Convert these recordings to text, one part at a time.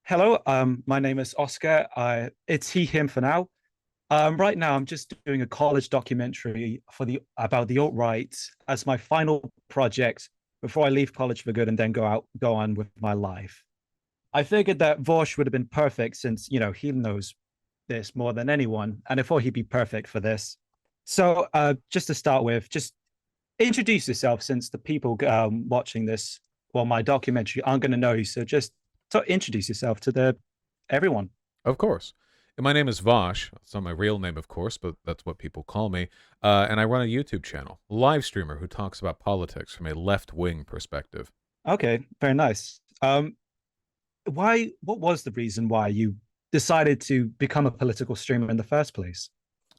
Hello, my name is Oscar. It's he, him for now. Right now, I'm just doing a college documentary about the alt-right as my final project before I leave college for good and then go on with my life. I figured that Vosh would have been perfect since, he knows this more than anyone, and I thought he'd be perfect for this. So, just to start with, just introduce yourself since the people watching this, well, my documentary aren't going to know you. So just introduce yourself to the everyone. Of course. And my name is Vosh. It's not my real name, of course, but that's what people call me. And I run a YouTube channel, a live streamer who talks about politics from a left wing perspective. Okay, very nice. What was the reason why you decided to become a political streamer in the first place?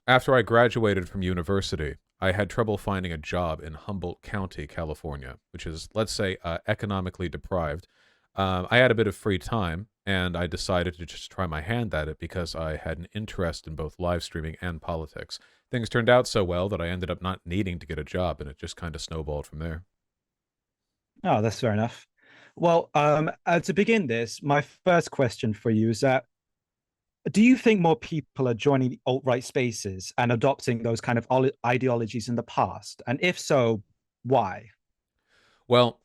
After I graduated from university, I had trouble finding a job in Humboldt County, California, which is, let's say, economically deprived. I had a bit of free time, and I decided to just try my hand at it because I had an interest in both live streaming and politics. Things turned out so well that I ended up not needing to get a job, and it just kind of snowballed from there. Oh, that's fair enough. Well, to begin this, my first question for you is that do you think more people are joining the alt-right spaces and adopting those kind of ideologies in the past? And if so, why? Well,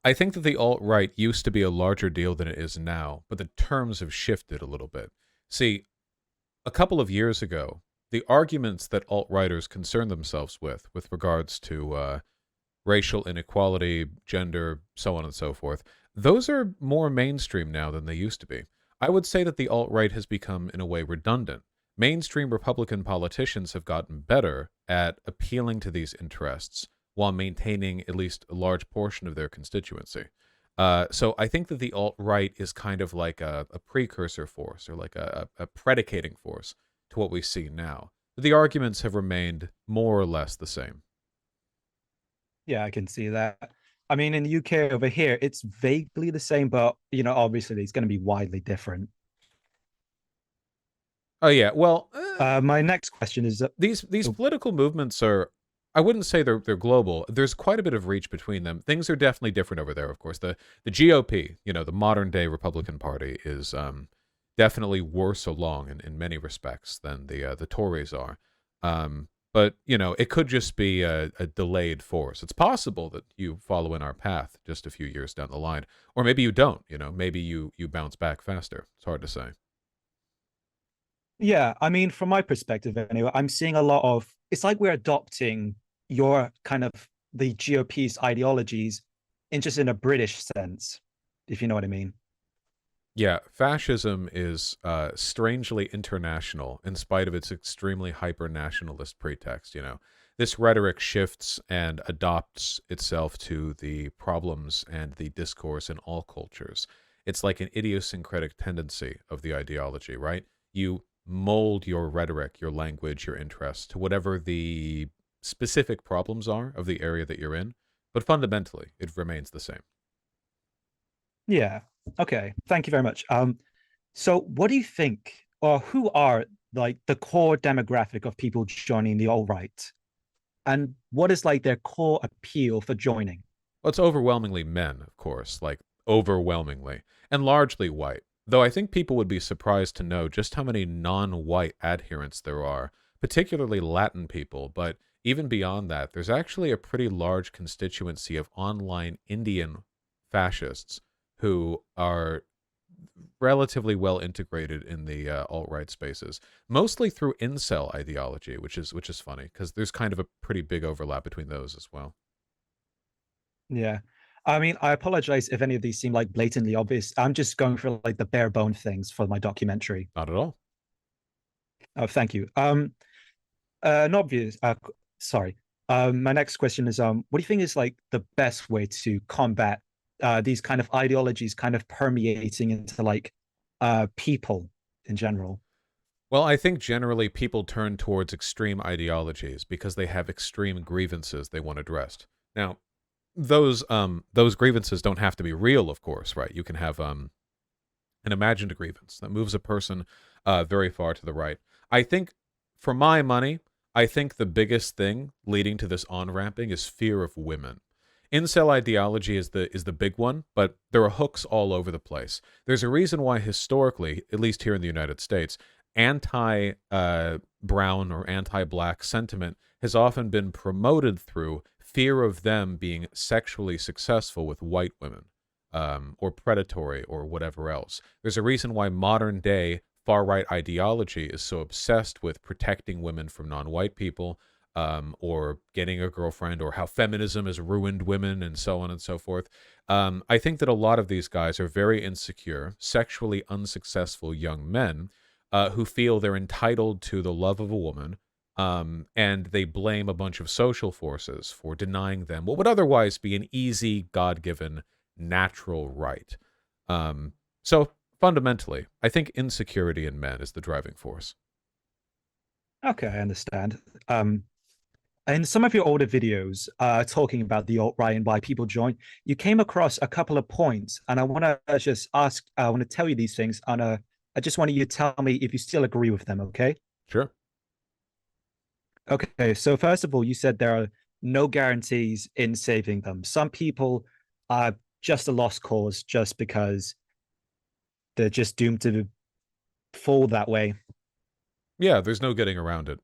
I think that the alt right used to be a larger deal than it is now, but the terms have shifted a little bit. See, a couple of years ago, the arguments that alt righters concern themselves with regards to racial inequality, gender, so on and so forth, those are more mainstream now than they used to be. I would say that the alt right has become, in a way, redundant. Mainstream Republican politicians have gotten better at appealing to these interests while maintaining at least a large portion of their constituency. So I think that the alt right is kind of like a precursor force or like a predicating force to what we see now. But the arguments have remained more or less the same. Yeah, I can see that. I mean, in the UK over here, it's vaguely the same, but obviously it's going to be widely different. Oh yeah, well, My next question is, these political movements are, I wouldn't say they're global. There's quite a bit of reach between them. Things are definitely different over there, of course. The GOP, the modern day Republican Party, is definitely worse along in many respects than the Tories are. But it could just be a delayed force. It's possible that you follow in our path just a few years down the line, or maybe you don't. Maybe you bounce back faster. It's hard to say. yeah, I mean, from my perspective anyway, I'm seeing a lot of, it's like we're adopting your kind of the GOP's ideologies in a British sense, if you know what I mean. Yeah, fascism is strangely international in spite of its extremely hyper nationalist pretext. This rhetoric shifts and adopts itself to the problems and the discourse in all cultures. It's like an idiosyncratic tendency of the ideology, right? You mold your rhetoric, your language, your interests to whatever the specific problems are of the area that you're in, but fundamentally, it remains the same. Yeah. Okay. Thank you very much. So what do you think, or who are like the core demographic of people joining the alt-right? And what is like their core appeal for joining? Well, it's overwhelmingly men, of course, like overwhelmingly, and largely white. Though I think people would be surprised to know just how many non white adherents there are, particularly Latin people. But even beyond that, there's actually a pretty large constituency of online Indian fascists who are relatively well integrated in the alt right spaces, mostly through incel ideology, which is funny because there's kind of a pretty big overlap between those as well. Yeah. I mean, I apologize if any of these seem like blatantly obvious. I'm just going for like the bare bone things for my documentary. Not at all. Oh, thank you. Not obvious. Sorry. My next question is, what do you think is like the best way to combat these kind of ideologies kind of permeating into like people in general? Well, I think generally people turn towards extreme ideologies because they have extreme grievances they want addressed. Now, those grievances don't have to be real, of course, right? You can have an imagined grievance that moves a person very far to the right. I think, for my money, I think the biggest thing leading to this on ramping is fear of women. Incel ideology is the big one, but there are hooks all over the place. There's a reason why historically, at least here in the United States, anti brown or anti black sentiment has often been promoted through fear of them being sexually successful with white women, or predatory or whatever else. There's a reason why modern day far right ideology is so obsessed with protecting women from non white people, or getting a girlfriend, or how feminism has ruined women, and so on and so forth. I think that a lot of these guys are very insecure, sexually unsuccessful young men, who feel they're entitled to the love of a woman, and they blame a bunch of social forces for denying them what would otherwise be an easy, God given, natural right. So fundamentally, I think insecurity in men is the driving force. Okay, I understand. In some of your older videos, talking about the alt-right and why people join, you came across a couple of points, and I want to just ask, I want to tell you these things, and I just wanted you to tell me if you still agree with them, okay? Sure. Okay, so first of all, you said there are no guarantees in saving them. Some people are just a lost cause just because they're just doomed to fall that way. Yeah, there's no getting around it.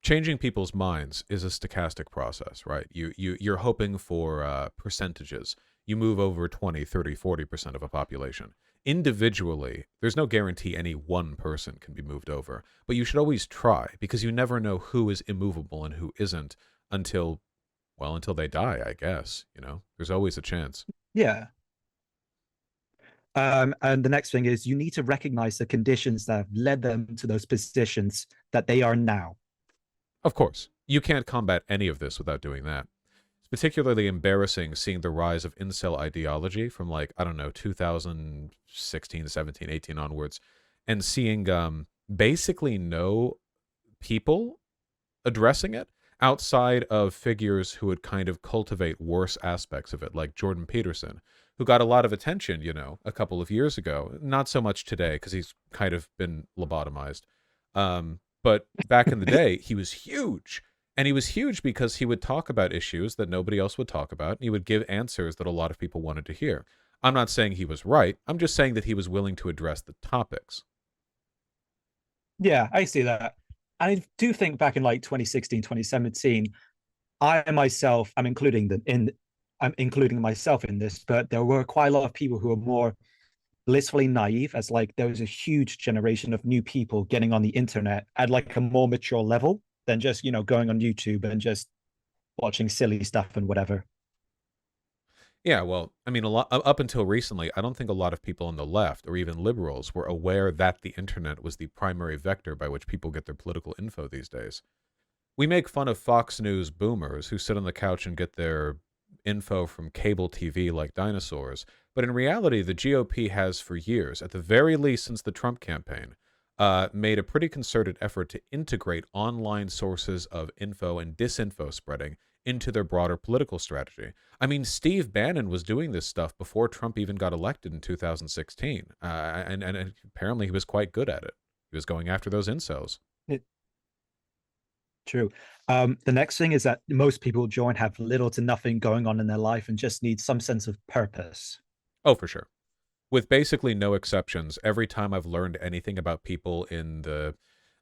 Changing people's minds is a stochastic process, right? You're hoping for percentages. You move over 20, 30, 40% of a population. Individually, there's no guarantee any one person can be moved over, but you should always try, because you never know who is immovable and who isn't until, well, until they die, I guess. There's always a chance. Yeah. And the next thing is you need to recognize the conditions that have led them to those positions that they are now. Of course, you can't combat any of this without doing that. It's particularly embarrassing seeing the rise of incel ideology from, like, I don't know, 2016, 17, 18 onwards, and seeing basically no people addressing it outside of figures who would kind of cultivate worse aspects of it, like Jordan Peterson, who got a lot of attention, a couple of years ago. Not so much today because he's kind of been lobotomized. But back in the day, he was huge. And he was huge because he would talk about issues that nobody else would talk about. And he would give answers that a lot of people wanted to hear. I'm not saying he was right. I'm just saying that he was willing to address the topics. Yeah, I see that. I do think back in like 2016, 2017, I myself, I'm including myself in this, but there were quite a lot of people who were more blissfully naive, as like there was a huge generation of new people getting on the internet at like a more mature level than just, going on YouTube and just watching silly stuff and whatever. Yeah, well, I mean, a lot up until recently, I don't think a lot of people on the left or even liberals were aware that the internet was the primary vector by which people get their political info these days. We make fun of Fox News boomers who sit on the couch and get their info from cable TV like dinosaurs, but in reality, the GOP has for years, at the very least since the Trump campaign, made a pretty concerted effort to integrate online sources of info and disinfo spreading into their broader political strategy. I mean, Steve Bannon was doing this stuff before Trump even got elected in 2016, and apparently he was quite good at it. He was going after those incels. It, True. The next thing is that most people join have little to nothing going on in their life and just need some sense of purpose. Oh, for sure. With basically no exceptions, every time I've learned anything about people in the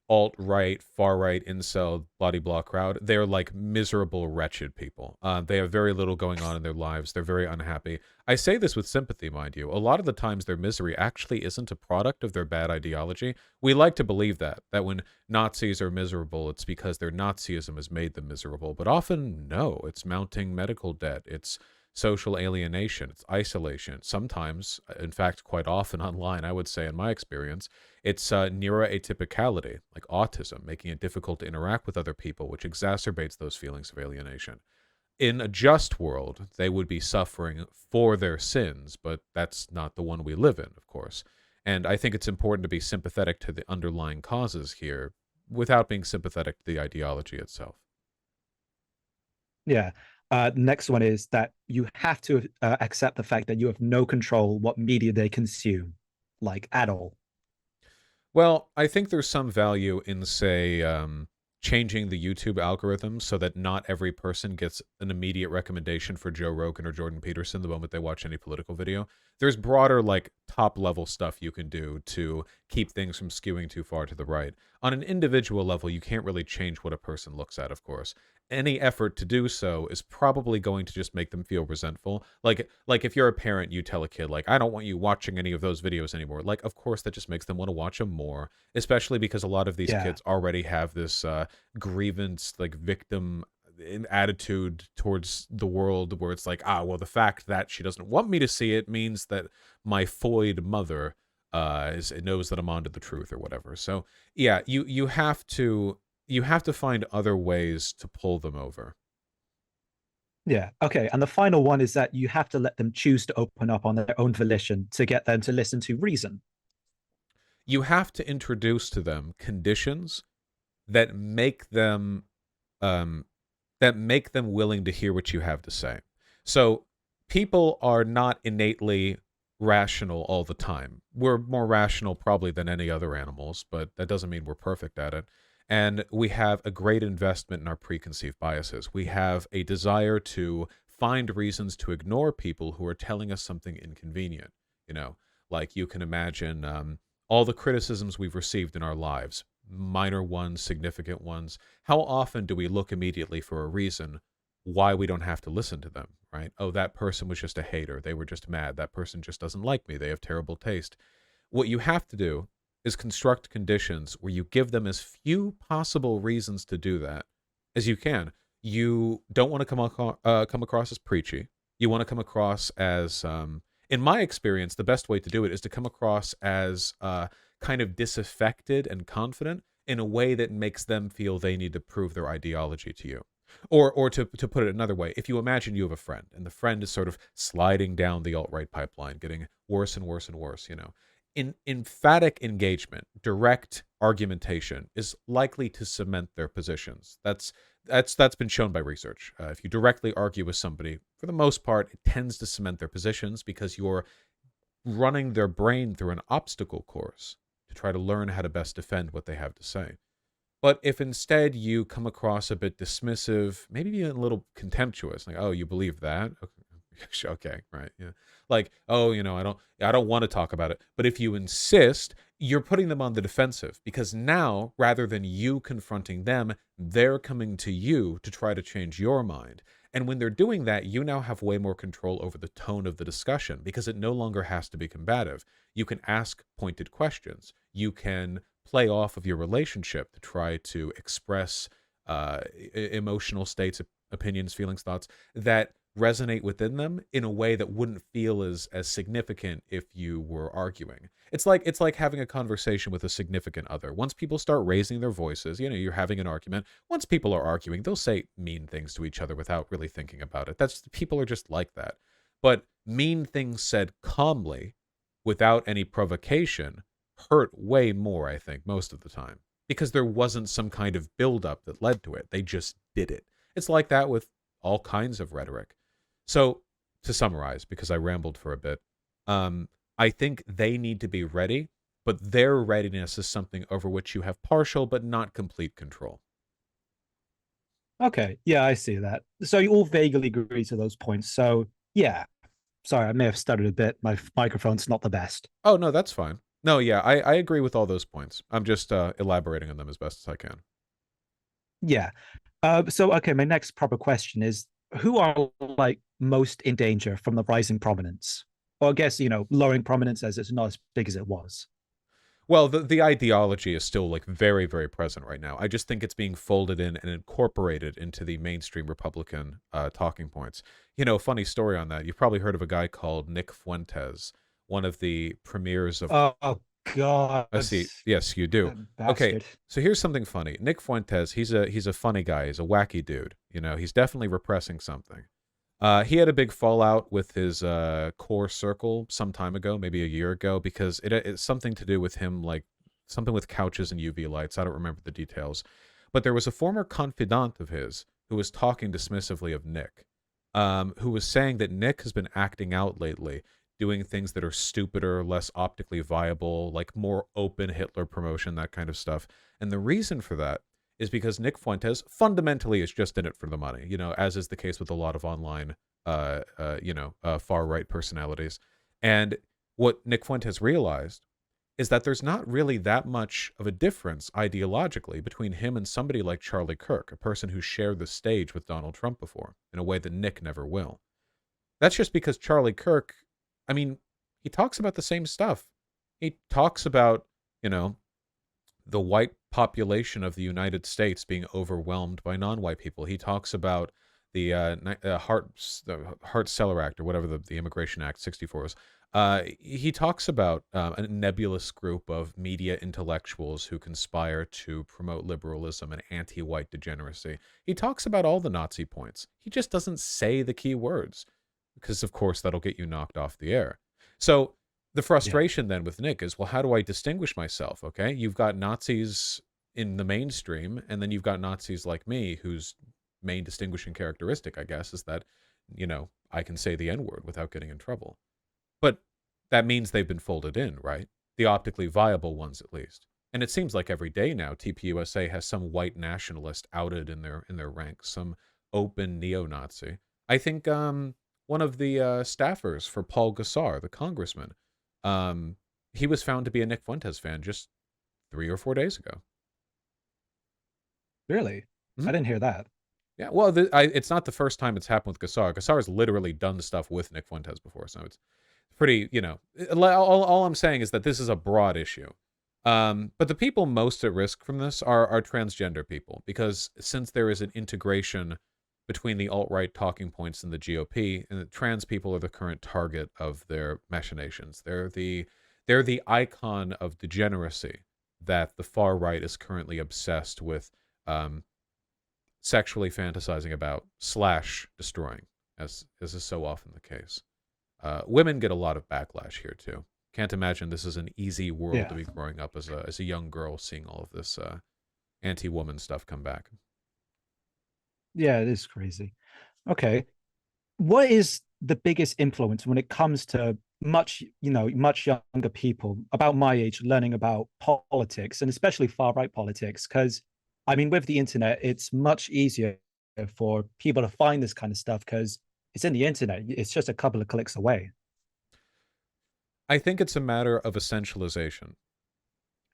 alt-right, far-right, incel, blah blah crowd, they're like miserable, wretched people. They have very little going on in their lives. They're very unhappy. I say this with sympathy, mind you. A lot of the times their misery actually isn't a product of their bad ideology. We like to believe that when Nazis are miserable, it's because their Nazism has made them miserable. But often, no. It's mounting medical debt. It's social alienation. It's isolation. Sometimes, in fact, quite often online, I would say in my experience, it's neuroatypicality, like autism, making it difficult to interact with other people, which exacerbates those feelings of alienation. In a just world, they would be suffering for their sins, but that's not the one we live in, of course. And I think it's important to be sympathetic to the underlying causes here without being sympathetic to the ideology itself. Yeah. Next one is that you have to accept the fact that you have no control what media they consume, like at all. Well, I think there's some value in, say, changing the YouTube algorithm so that not every person gets an immediate recommendation for Joe Rogan or Jordan Peterson the moment they watch any political video. There's broader, like, top level stuff you can do to keep things from skewing too far to the right. On an individual level, you can't really change what a person looks at, of course. Any effort to do so is probably going to just make them feel resentful. Like if you're a parent, you tell a kid, like, I don't want you watching any of those videos anymore. Like, of course, that just makes them want to watch them more, especially because a lot of these Yeah. kids already have this grievance, like, victim attitude towards the world, where it's like, well, the fact that she doesn't want me to see it means that my foid mother knows that I'm onto the truth or whatever. So yeah, you have to find other ways to pull them over. Yeah. Okay. And the final one is that you have to let them choose to open up on their own volition to get them to listen to reason. You have to introduce to them conditions that make them um, willing to hear what you have to say. So people are not innately rational all the time. We're more rational probably than any other animals, but that doesn't mean we're perfect at it. And we have a great investment in our preconceived biases. We have a desire to find reasons to ignore people who are telling us something inconvenient. You know, like, you can imagine all the criticisms we've received in our lives, minor ones, significant ones. How often do we look immediately for a reason why we don't have to listen to them, right? Oh, that person was just a hater. They were just mad. That person just doesn't like me. They have terrible taste. What you have to do is construct conditions where you give them as few possible reasons to do that as you can. You don't want to come across as preachy. You want to come across as, in my experience, the best way to do it is to come across as kind of disaffected and confident in a way that makes them feel they need to prove their ideology to you. Or to put it another way, if you imagine you have a friend, and the friend is sort of sliding down the alt-right pipeline, getting worse and worse and worse, in emphatic engagement, direct argumentation is likely to cement their positions. That's been shown by research. If you directly argue with somebody, for the most part, it tends to cement their positions because you're running their brain through an obstacle course to try to learn how to best defend what they have to say. But if instead you come across a bit dismissive, maybe even a little contemptuous, like, "Oh, you believe that? Okay, okay, right, yeah." Like, "Oh, I don't want to talk about it." But if you insist, you're putting them on the defensive, because now, rather than you confronting them, they're coming to you to try to change your mind. And when they're doing that, you now have way more control over the tone of the discussion, because it no longer has to be combative. You can ask pointed questions. You can play off of your relationship to try to express emotional states, opinions, feelings, thoughts that resonate within them in a way that wouldn't feel as significant if you were arguing. It's like having a conversation with a significant other. Once people start raising their voices, you're having an argument. Once people are arguing, they'll say mean things to each other without really thinking about it. People are just like that. But mean things said calmly, without any provocation, hurt way more, I think, most of the time, because there wasn't some kind of buildup that led to it. They just did it. It's like that with all kinds of rhetoric. So, to summarize, because I rambled for a bit, I think they need to be ready, but their readiness is something over which you have partial but not complete control. Okay. Yeah, I see that. So you all vaguely agree to those points. So yeah. Sorry, I may have stuttered a bit. My microphone's not the best. Oh, no, that's fine. No, yeah, I agree with all those points. I'm just elaborating on them as best as I can. Yeah. So okay, my next proper question is who are like most in danger from the rising prominence? Or I guess, lowering prominence as it's not as big as it was. Well, the ideology is still, like, very, very present right now. I just think it's being folded in and incorporated into the mainstream Republican talking points. Funny story on that. You've probably heard of a guy called Nick Fuentes, one of the premiers of. Oh God. I see. Yes, you do. That Okay, bastard. so here's something funny. Nick Fuentes, he's a funny guy. He's a wacky dude. He's definitely repressing something. He had a big fallout with his core circle some time ago, maybe a year ago, because it's something to do with him, like something with couches and UV lights. I don't remember the details. But there was a former confidant of his who was talking dismissively of Nick, who was saying that Nick has been acting out lately, doing things that are stupider, less optically viable, like more open Hitler promotion, that kind of stuff. And the reason for that is because Nick Fuentes fundamentally is just in it for the money, you know, as is the case with a lot of online, far right personalities. And what Nick Fuentes realized is that there's not really that much of a difference ideologically between him and somebody like Charlie Kirk, a person who shared the stage with Donald Trump before in a way that Nick never will. That's just because Charlie Kirk, I mean, he talks about the same stuff. He talks about, you know, the white population of the United States being overwhelmed by non-white people. He talks about the Hart-Celler Act, or whatever the Immigration Act 64 is. He talks about a nebulous group of media intellectuals who conspire to promote liberalism and anti-white degeneracy. He talks about all the Nazi points. He just doesn't say the key words because, of course, that'll get you knocked off the air. So the Yeah. frustration then with Nick is, well, how do I distinguish myself? Okay, you've got Nazis in the mainstream, and then you've got Nazis like me, whose main distinguishing characteristic, I guess, is that, you know, I can say the N-word without getting in trouble. But that means they've been folded in, right? The optically viable ones, at least. And it seems like every day now, TPUSA has some white nationalist outed in their ranks, some open neo-Nazi. I think one of the staffers for Paul Gosar, the congressman, he was found to be a Nick Fuentes fan just 3 or 4 days ago. Really? Mhm. I didn't hear that. Yeah, well, it's not the first time it's happened with Gosar. Gosar has literally done stuff with Nick Fuentes before, so it's pretty, you know. All I'm saying is that this is a broad issue. But the people most at risk from this are transgender people, because since there is an integration between the alt-right talking points and the GOP, and the trans people are the current target of their machinations. They're the icon of degeneracy that the far right is currently obsessed with sexually fantasizing about / destroying, as is so often the case. Women get a lot of backlash here too. Can't imagine this is an easy world to Yeah. be growing up as a young girl, seeing all of this anti-woman stuff come back. Yeah, it is crazy. Okay. What is the biggest influence when it comes to much younger people about my age learning about politics and especially far right politics? Because I mean, with the internet, it's much easier for people to find this kind of stuff because it's in the internet. It's just a couple of clicks away. I think it's a matter of essentialization.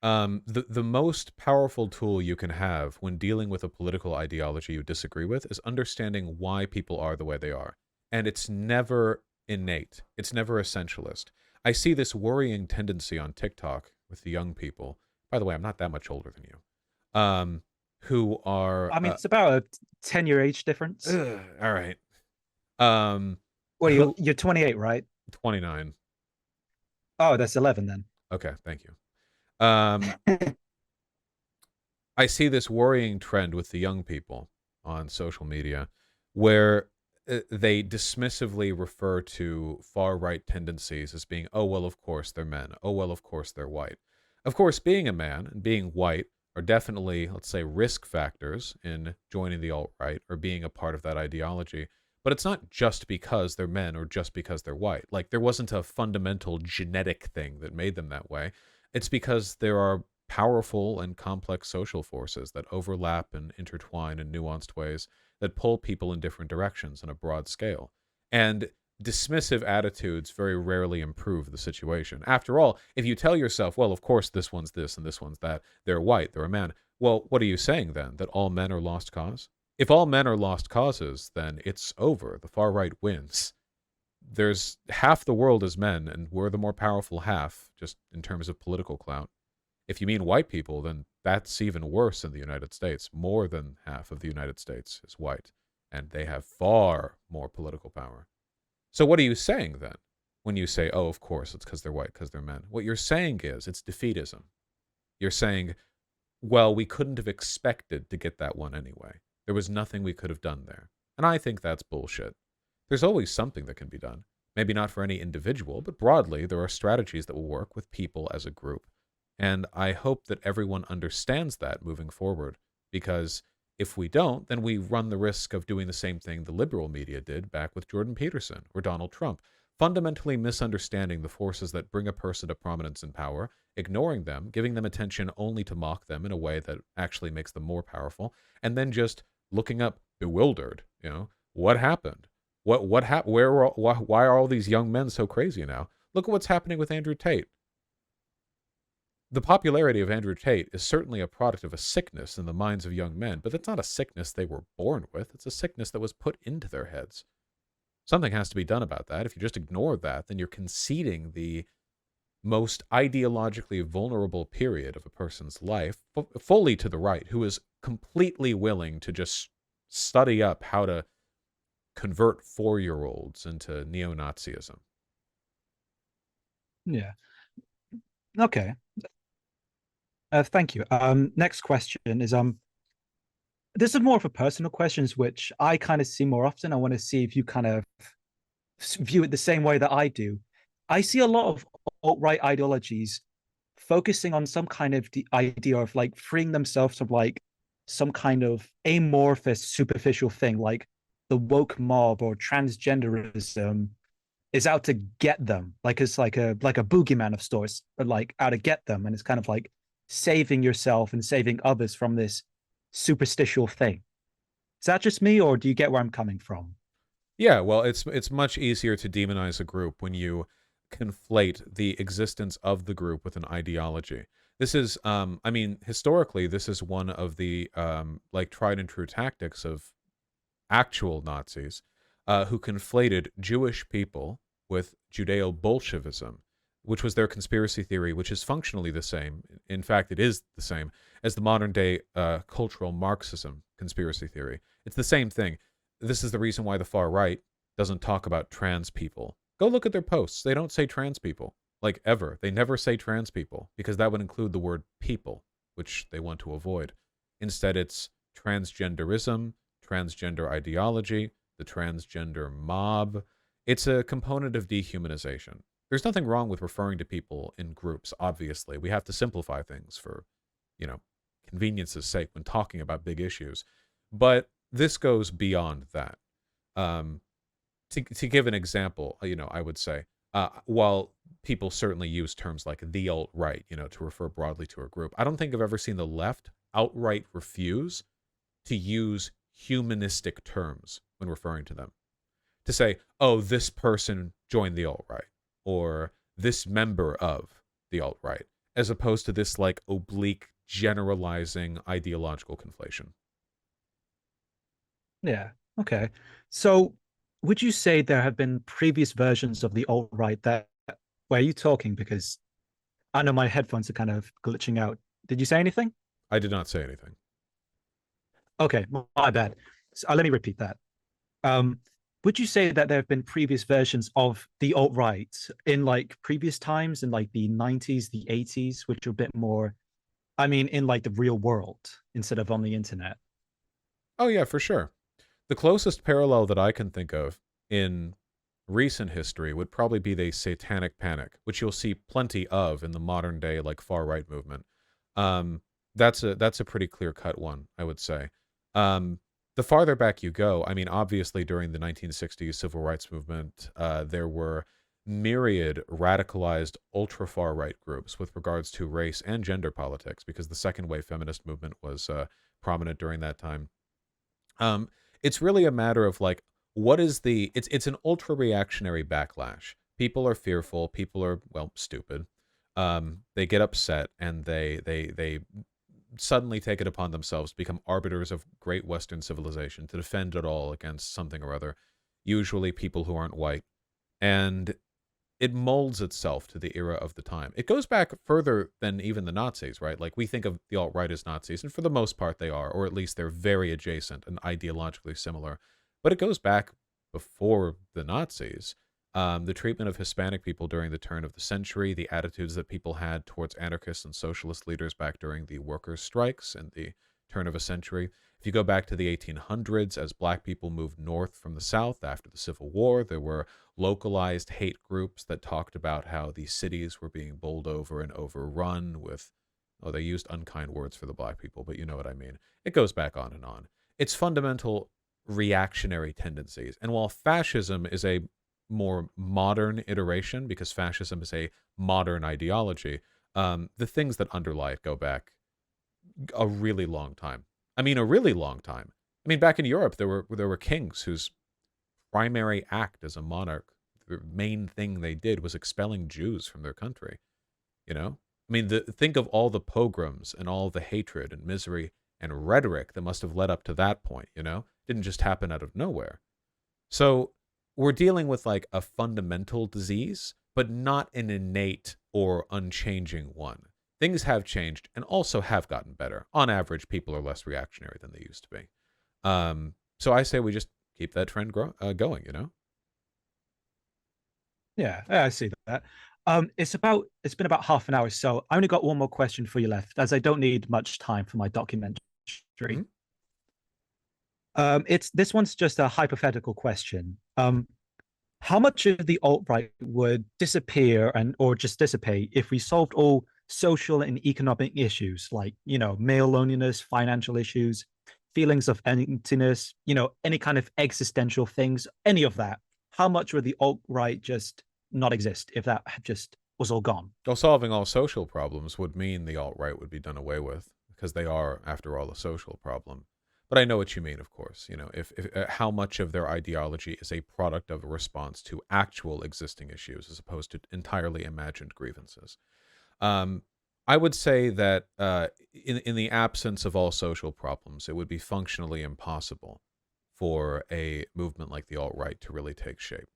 The most powerful tool you can have when dealing with a political ideology you disagree with is understanding why people are the way they are. And it's never innate. It's never essentialist. I see this worrying tendency on TikTok with the young people. By the way, I'm not that much older than you. Who are I mean, it's about a 10-year age difference. all right. Um, Well, who you're 28, right? 29. Oh, that's 11 then. Okay, thank you. I see this worrying trend with the young people on social media where they dismissively refer to far right tendencies as being, oh, well, of course they're men. Oh, well, of course they're white. Of course, being a man and being white are definitely, let's say, risk factors in joining the alt right or being a part of that ideology. But it's not just because they're men or just because they're white. Like, there wasn't a fundamental genetic thing that made them that way. It's because there are powerful and complex social forces that overlap and intertwine in nuanced ways that pull people in different directions on a broad scale. And dismissive attitudes very rarely improve the situation. After all, if you tell yourself, well, of course, this one's this and this one's that, they're white, they're a man, well, what are you saying then? That all men are lost cause? If all men are lost causes, then it's over. The far right wins. There's half the world is men, and we're the more powerful half, just in terms of political clout. If you mean white people, then that's even worse in the United States. More than half of the United States is white, and they have far more political power. So what are you saying then when you say, oh, of course, it's because they're white, because they're men? What you're saying is it's defeatism. You're saying, well, we couldn't have expected to get that one anyway. There was nothing we could have done there. And I think that's bullshit. There's always something that can be done. Maybe not for any individual, but broadly, there are strategies that will work with people as a group. And I hope that everyone understands that moving forward, because if we don't, then we run the risk of doing the same thing the liberal media did back with Jordan Peterson or Donald Trump, fundamentally misunderstanding the forces that bring a person to prominence and power, ignoring them, giving them attention only to mock them in a way that actually makes them more powerful, and then just looking up bewildered, what happened? Why are all these young men so crazy now? Look at what's happening with Andrew Tate. The popularity of Andrew Tate is certainly a product of a sickness in the minds of young men, but that's not a sickness they were born with. It's a sickness that was put into their heads. Something has to be done about that. If you just ignore that, then you're conceding the most ideologically vulnerable period of a person's life fully to the right, who is completely willing to just study up how to convert 4-year-olds into neo-Nazism. Yeah. Okay. Thank you. Next question is this is more of a personal questions which I kind of see more often. I want to see if you kind of view it the same way that I do. I see a lot of alt-right ideologies focusing on some kind of the idea of like freeing themselves from like some kind of amorphous, superficial thing, like the woke mob or transgenderism is out to get them, like it's like a boogeyman of sorts, but like out to get them, and it's kind of like saving yourself and saving others from this superstitial thing. Is that just me, or do you get where I'm coming from? Yeah, well, it's much easier to demonize a group when you conflate the existence of the group with an ideology. This is, I mean, historically, this is one of the like tried and true tactics of actual Nazis who conflated Jewish people with Judeo-Bolshevism, which was their conspiracy theory, which is functionally the same. In fact, it is the same as the modern day cultural Marxism conspiracy theory. It's the same thing. This is the reason why the far right doesn't talk about trans people. Go look at their posts. They don't say trans people, like ever. They never say trans people because that would include the word people, which they want to avoid. Instead, it's transgenderism, transgender ideology, the transgender mob. It's a component of dehumanization. There's nothing wrong with referring to people in groups, obviously. We have to simplify things for, you know, convenience's sake when talking about big issues. But this goes beyond that. Um, to give an example, I would say, while people certainly use terms like the alt-right, to refer broadly to a group, I don't think I've ever seen the left outright refuse to use humanistic terms when referring to them. To say, oh, this person joined the alt-right, or this member of the alt-right, as opposed to this like oblique, generalizing ideological conflation. Yeah. Okay. So, would you say there have been previous versions of the alt-right that where are you talking? Because I know my headphones are kind of glitching out. Did you say anything? I did not say anything. Okay, my bad. So, let me repeat that. Um, would you say that there have been previous versions of the alt-right in like previous times in like the 90s, the 80s, which are a bit more, I mean, in like the real world instead of on the internet? Oh, yeah, for sure. The closest parallel that I can think of in recent history would probably be the Satanic Panic, which you'll see plenty of in the modern day, like far right movement. Um, that's a pretty clear cut one, I would say. The farther back you go, I mean, obviously during the 1960s civil rights movement, there were myriad radicalized ultra far right groups with regards to race and gender politics, because the second wave feminist movement was prominent during that time. Um, it's really a matter of like, what is it's an ultra reactionary backlash. People are fearful. People are, well, stupid. They get upset and they suddenly take it upon themselves to become arbiters of great Western civilization, to defend it all against something or other, usually people who aren't white. And it molds itself to the era of the time. It goes back further than even the Nazis, right? Like, we think of the alt-right as Nazis, and for the most part they are, or at least they're very adjacent and ideologically similar. But it goes back before the Nazis. The treatment of Hispanic people during the turn of the century, the attitudes that people had towards anarchists and socialist leaders back during the workers' strikes and the turn of a century. If you go back to the 1800s, as black people moved north from the South after the Civil War, there were localized hate groups that talked about how these cities were being bowled over and overrun with, oh, they used unkind words for the black people, but you know what I mean. It goes back on and on. It's fundamental reactionary tendencies. And while fascism is a more modern iteration, because fascism is a modern ideology, the things that underlie it go back a really long time. I mean, a really long time. I mean, back in Europe, there were kings whose primary act as a monarch, the main thing they did was expelling Jews from their country. You know, I mean, think of all the pogroms and all the hatred and misery and rhetoric that must have led up to that point. Didn't just happen out of nowhere. So we're dealing with like a fundamental disease, but not an innate or unchanging one. Things have changed and also have gotten better. On average, people are less reactionary than they used to be. So I say we just keep that trend going. Yeah, I see that. It's been about half an hour, so I only got one more question for you left, as I don't need much time for my documentary. Mhm. It's this one's just a hypothetical question. How much of the alt-right would disappear and or just dissipate if we solved all social and economic issues like, male loneliness, financial issues, feelings of emptiness, any kind of existential things, any of that? How much would the alt-right just not exist if that just was all gone? Well, solving all social problems would mean the alt-right would be done away with, because they are, after all, a social problem. But I know what you mean, of course. If how much of their ideology is a product of a response to actual existing issues as opposed to entirely imagined grievances. Um, I would say that in the absence of all social problems, it would be functionally impossible for a movement like the alt-right to really take shape.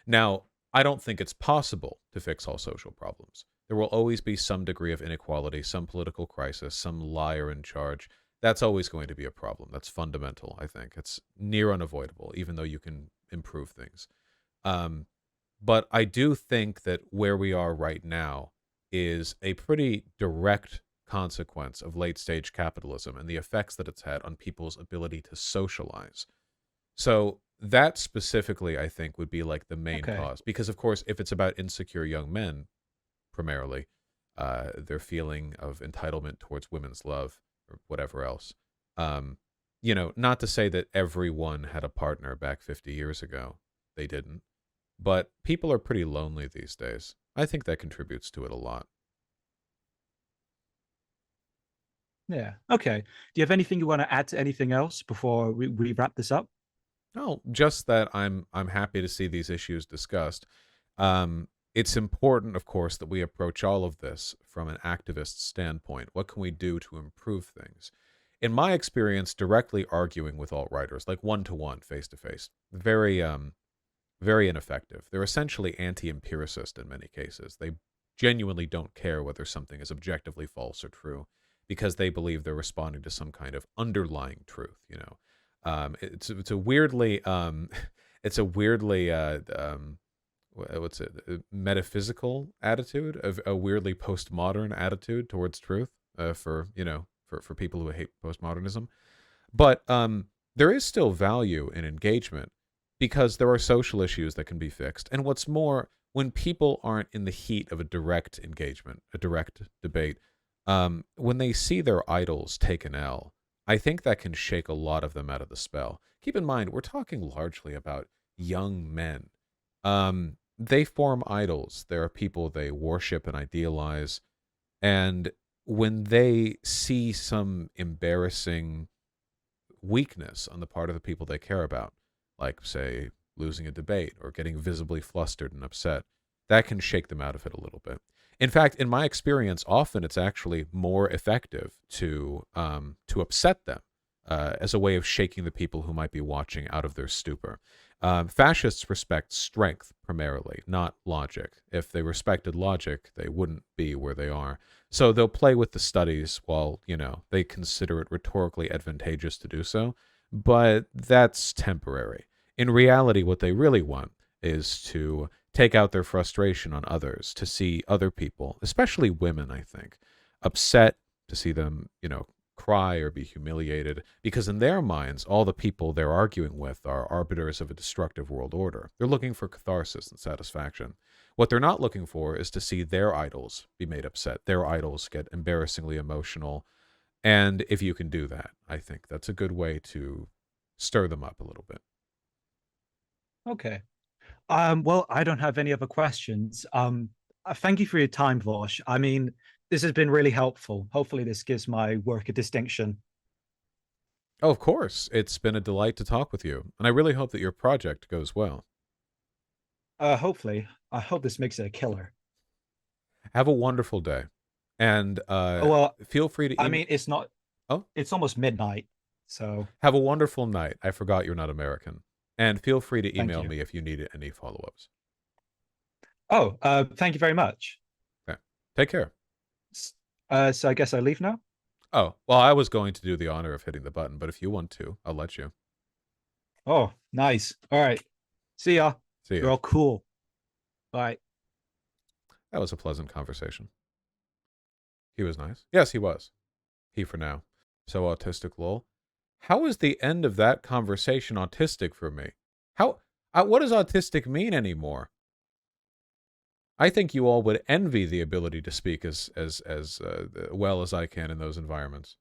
Now, I don't think it's possible to fix all social problems. There will always be some degree of inequality, some political crisis, some liar in charge. That's always going to be a problem. That's fundamental, I think. It's near unavoidable, even though you can improve things. Um, but I do think that where we are right now is a pretty direct consequence of late stage capitalism and the effects that it's had on people's ability to socialize. So that specifically, I think, would be like the main Okay. cause. Because, of course, if it's about insecure young men, primarily, their feeling of entitlement towards women's love or whatever else. Um, not to say that everyone had a partner back 50 years ago. They didn't. But people are pretty lonely these days. I think that contributes to it a lot. Yeah. Okay. Do you have anything you want to add to anything else before we wrap this up? No, just that I'm happy to see these issues discussed. It's important, of course, that we approach all of this from an activist standpoint. What can we do to improve things? In my experience, directly arguing with alt-righters, like one-to-one, face-to-face, very ineffective. They're essentially anti-empiricist in many cases. They genuinely don't care whether something is objectively false or true because they believe they're responding to some kind of underlying truth. It's a weirdly it's a weirdly what's it, metaphysical attitude, of a weirdly postmodern attitude towards truth, for people who hate postmodernism. But there is still value in engagement because there are social issues that can be fixed. And what's more, when people aren't in the heat of a direct engagement, a direct debate, when they see their idols take an L, I think that can shake a lot of them out of the spell. Keep in mind, we're talking largely about young men. They form idols. There are people they worship and idealize. And when they see some embarrassing weakness on the part of the people they care about, like, say, losing a debate or getting visibly flustered and upset, that can shake them out of it a little bit. In fact, in my experience, often it's actually more effective to upset them as a way of shaking the people who might be watching out of their stupor. Fascists respect strength primarily, not logic. If they respected logic, they wouldn't be where they are. So they'll play with the studies while, they consider it rhetorically advantageous to do so, but that's temporary. In reality, what they really want is to take out their frustration on others, to see other people, especially women, I think, upset, to see them, cry or be humiliated, because in their minds, all the people they're arguing with are arbiters of a destructive world order. They're looking for catharsis and satisfaction. What they're not looking for is to see their idols be made upset, their idols get embarrassingly emotional. And if you can do that, I think that's a good way to stir them up a little bit. Okay. Well, I don't have any other questions. Thank you for your time, Vosh. I mean, this has been really helpful. Hopefully, this gives my work a distinction. Oh, of course. It's been a delight to talk with you, and I really hope that your project goes well. Hopefully, I hope this makes it a killer. Have a wonderful day, and Well, feel free to I email. mean, it's not. Oh, It's almost midnight, so have a wonderful night. I forgot you're not American, and feel free to thank email you. me if you need any follow-ups. Oh, thank you very much. Okay, take care. So I guess I leave now. Oh, well, I was going to do the honor of hitting the button, but if you want to, I'll let you. Oh, nice. All right. See ya. See You're ya. all cool. Bye. That was a pleasant conversation. He was nice. Yes, he was. He for now. So autistic, lol. How is the end of that conversation autistic for me? How? What does autistic mean anymore? I think you all would envy the ability to speak as well as I can in those environments.